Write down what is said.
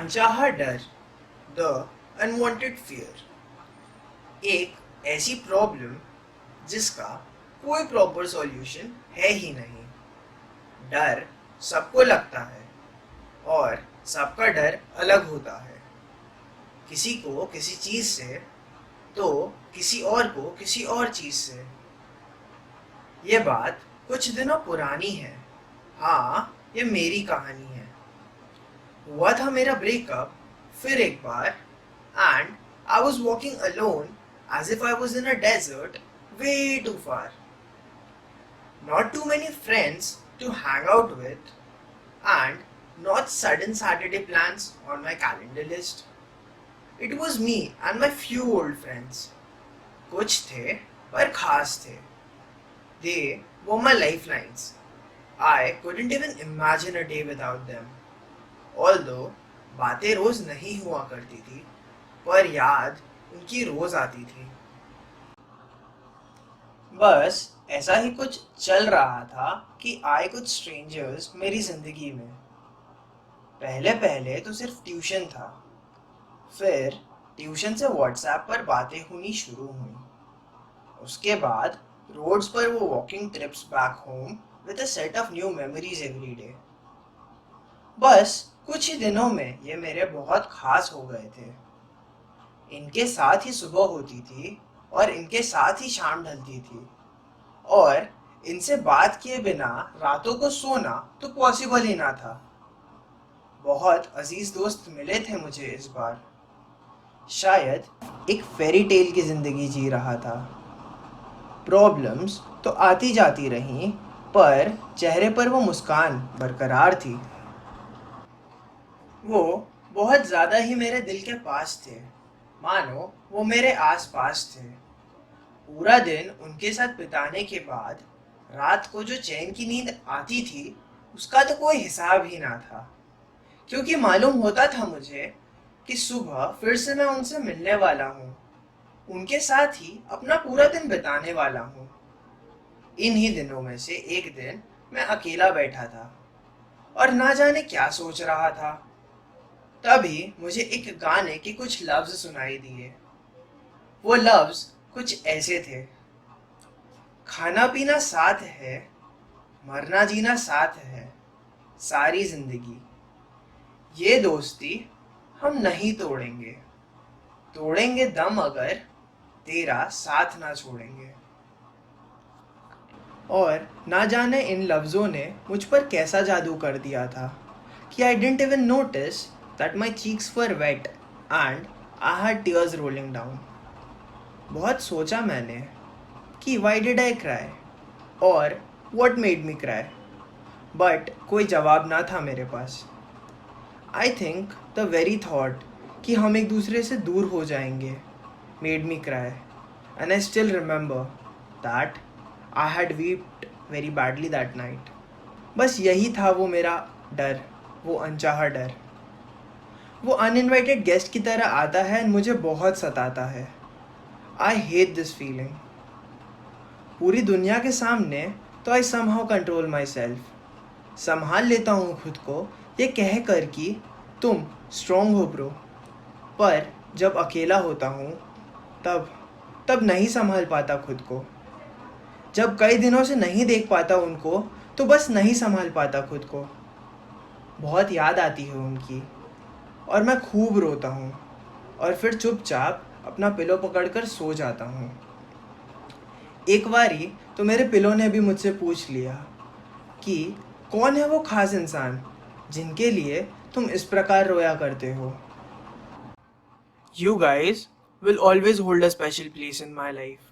अनचाहा डर, the unwanted fear, एक ऐसी प्रॉब्लम जिसका कोई प्रॉपर सॉल्यूशन है ही नहीं। डर सबको लगता है और सबका डर अलग होता है। किसी को किसी चीज़ से, तो किसी और को किसी और चीज़ से। ये बात कुछ दिनों पुरानी है। हाँ, ये मेरी कहानी है। हुआ था मेरा ब्रेकअप फिर एक बार, and I was walking alone as if I was in a desert way too far. Not too many friends to hang out with, and not sudden Saturday plans on my calendar list. It was me and my few old friends. कुछ थे पर खास थे. They were my lifelines. I couldn't even imagine a day without them. Although बातें रोज नहीं हुआ करती थी, पर याद उनकी रोज आती थी। बस ऐसा ही कुछ चल रहा था कि आए कुछ स्ट्रेंजर्स मेरी जिंदगी में। पहले पहले तो सिर्फ ट्यूशन था, फिर ट्यूशन से व्हाट्सएप पर बातें होनी शुरू हुई। उसके बाद रोड्स पर वो walking trips back home with a set of new memories every day. बस कुछ ही दिनों में ये मेरे बहुत खास हो गए थे। इनके साथ ही सुबह होती थी और इनके साथ ही शाम ढलती थी, और इनसे बात किए बिना रातों को सोना तो पॉसिबल ही ना था। बहुत अजीज दोस्त मिले थे मुझे इस बार। शायद एक फेरी टेल की जिंदगी जी रहा था। प्रॉब्लम्स तो आती जाती रहीं, पर चेहरे पर वो मुस्कान बरकरार थी। वो बहुत ज़्यादा ही मेरे दिल के पास थे, मानो वो मेरे आस पास थे। पूरा दिन उनके साथ बिताने के बाद रात को जो चैन की नींद आती थी, उसका तो कोई हिसाब ही ना था, क्योंकि मालूम होता था मुझे कि सुबह फिर से मैं उनसे मिलने वाला हूँ, उनके साथ ही अपना पूरा दिन बिताने वाला हूँ। इन्हीं दिनों में से एक दिन मैं अकेला बैठा था और ना जाने क्या सोच रहा था। तभी मुझे एक गाने के कुछ लफ्ज सुनाई दिए। वो लफ्ज कुछ ऐसे थे: खाना पीना साथ है, मरना जीना साथ है, सारी जिंदगी ये दोस्ती हम नहीं तोड़ेंगे, तोड़ेंगे दम अगर तेरा साथ ना छोड़ेंगे। और ना जाने इन लफ्ज़ों ने मुझ पर कैसा जादू कर दिया था कि I didn't even notice that my cheeks were wet and I had tears rolling down. बहुत सोचा मैंने कि why did I cry और what made me cry, but कोई जवाब ना था मेरे पास। I think the very thought कि हम एक दूसरे से दूर हो जाएंगे made me cry, and I still remember that I had wept very badly that night. बस यही था वो मेरा डर, वो अनचाहा डर। वो अनइनवाइटेड गेस्ट की तरह आता है और मुझे बहुत सताता है। I hate this feeling. पूरी दुनिया के सामने तो I somehow control myself. संभाल लेता हूँ खुद को ये कह कर कि तुम स्ट्रॉन्ग हो ब्रो, पर जब अकेला होता हूँ तब नहीं संभाल पाता खुद को। जब कई दिनों से नहीं देख पाता उनको, तो बस नहीं संभाल पाता खुद को। बहुत याद आती है उनकी और मैं खूब रोता हूँ, और फिर चुपचाप अपना पिलो पकड़कर सो जाता हूँ। एक बारी तो मेरे पिलो ने भी मुझसे पूछ लिया कि कौन है वो खास इंसान जिनके लिए तुम इस प्रकार रोया करते हो। You guys will always hold a special place in my life.